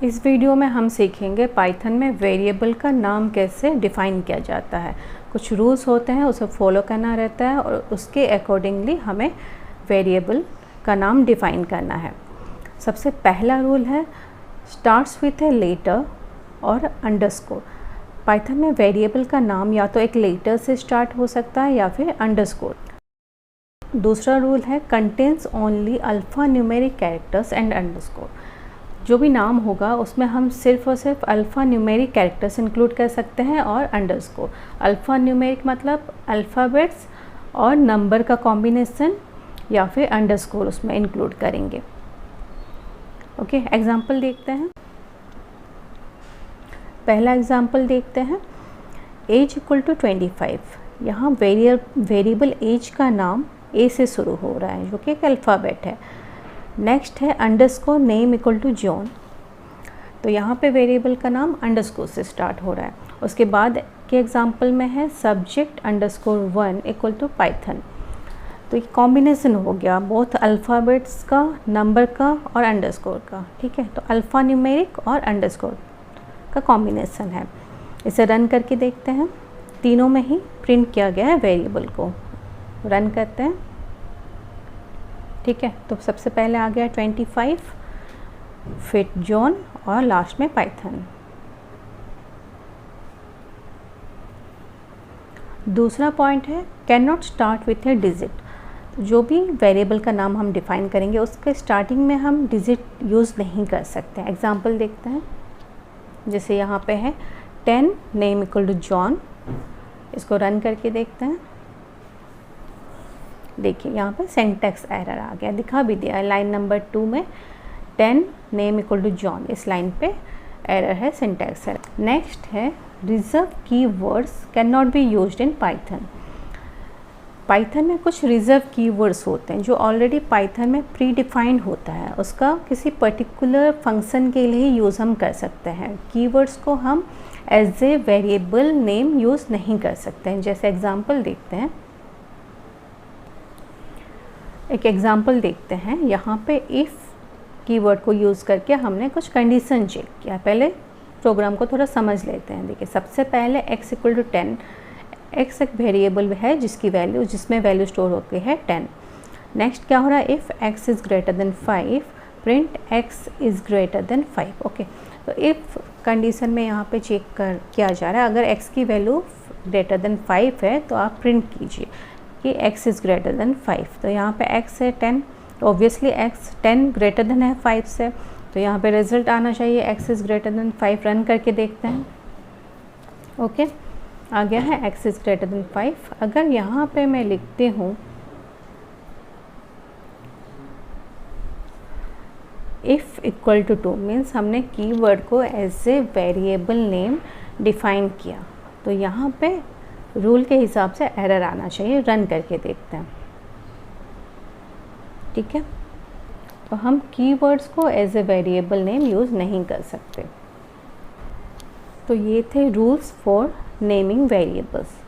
इस वीडियो में हम सीखेंगे पाइथन में वेरिएबल का नाम कैसे डिफ़ाइन किया जाता है। कुछ रूल्स होते हैं, उसे फॉलो करना रहता है और उसके अकॉर्डिंगली हमें वेरिएबल का नाम डिफ़ाइन करना है। सबसे पहला रूल है स्टार्ट्स विथ ए लेटर और अंडरस्कोर। पाइथन में वेरिएबल का नाम या तो एक लेटर से स्टार्ट हो सकता है या फिर अंडरस्कोर। दूसरा रूल है contains only alpha numeric characters and underscore. जो भी नाम होगा उसमें हम सिर्फ और सिर्फ अल्फ़ा न्यूमेरिक कैरेक्टर्स इंक्लूड कर सकते हैं और अंडरस्कोर। अल्फ़ा न्यूमेरिक मतलब अल्फ़ाबेट्स और नंबर का कॉम्बिनेशन या फिर अंडरस्कोर उसमें इंक्लूड करेंगे। ओके, एग्जांपल देखते हैं। पहला एग्जांपल देखते हैं, एज इक्वल टू 25। यहाँ वेरिएबल एज का नाम ए से शुरू हो रहा है जो कि एक अल्फ़ाबेट है। नेक्स्ट है underscore name equal to John. तो यहाँ पे वेरिएबल का नाम अंडरस्कोर से स्टार्ट हो रहा है। उसके बाद के एग्जांपल में है subject underscore 1 equal to Python. तो ये कॉम्बिनेशन हो गया बोथ अल्फ़ाबेट्स का, नंबर का और अंडरस्कोर का। ठीक है, तो अल्फ़ा न्यूमेरिक और अंडरस्कोर का कॉम्बिनेशन है। इसे रन करके देखते हैं। तीनों में ही प्रिंट किया गया है वेरिएबल को। रन करते हैं। ठीक है, तो सबसे पहले आ गया 25, फिर जॉन और लास्ट में पाइथन। दूसरा पॉइंट है can not start with A digit. जो भी वेरिएबल का नाम हम डिफ़ाइन करेंगे उसके स्टार्टिंग में हम डिजिट यूज़ नहीं कर सकते। एग्जांपल देखते हैं, जैसे यहाँ पे है 10 नेम इक्वल टू जॉन। इसको रन करके देखते हैं। देखिए यहाँ पे सिंटैक्स एरर आ गया, दिखा भी दिया है लाइन नंबर 2 में 10 नेम इक्वल टू जॉन। इस लाइन पे एरर है, सिंटैक्स एरर। नेक्स्ट है reserve keywords can not be used in Python. Python में कुछ रिजर्व कीवर्ड्स होते हैं जो ऑलरेडी पाइथन में प्री डिफाइंड होता है, उसका किसी पर्टिकुलर फंक्शन के लिए यूज़ हम कर सकते हैं। कीवर्ड्स को हम as a variable name use नहीं कर सकते हैं। जैसे एग्जांपल देखते हैं, एक एग्जांपल देखते हैं। यहाँ पे इफ़ कीवर्ड को यूज़ करके हमने कुछ कंडीशन चेक किया। पहले प्रोग्राम को थोड़ा समझ लेते हैं। देखिए सबसे पहले x इक्वल टू 10। x एक वेरिएबल है जिसमें वैल्यू स्टोर होती है 10। नेक्स्ट क्या हो रहा है, if x is greater than 5 print x is greater than 5। Okay, तो इफ़ कंडीशन में यहाँ पे चेक किया जा रहा है, अगर x की वैल्यू ग्रेटर देन 5 है तो आप प्रिंट कीजिए कि x इज़ ग्रेटर देन 5। तो यहाँ पे x है 10, ऑब्वियसली x 10 ग्रेटर देन है 5 से, तो यहाँ पे रिजल्ट आना चाहिए x is greater than 5। Run करके देखते हैं। ओके, आ गया है x इज़ ग्रेटर देन 5। अगर यहाँ पे मैं लिखती हूँ इफ़ इक्वल टू 2 मीन्स हमने कीवर्ड को as a variable name define किया, तो यहाँ पे रूल के हिसाब से एरर आना चाहिए। रन करके देखते हैं। ठीक है, तो हम कीवर्ड्स को as a variable name use नहीं कर सकते। तो ये थे रूल्स फॉर नेमिंग वेरिएबल्स।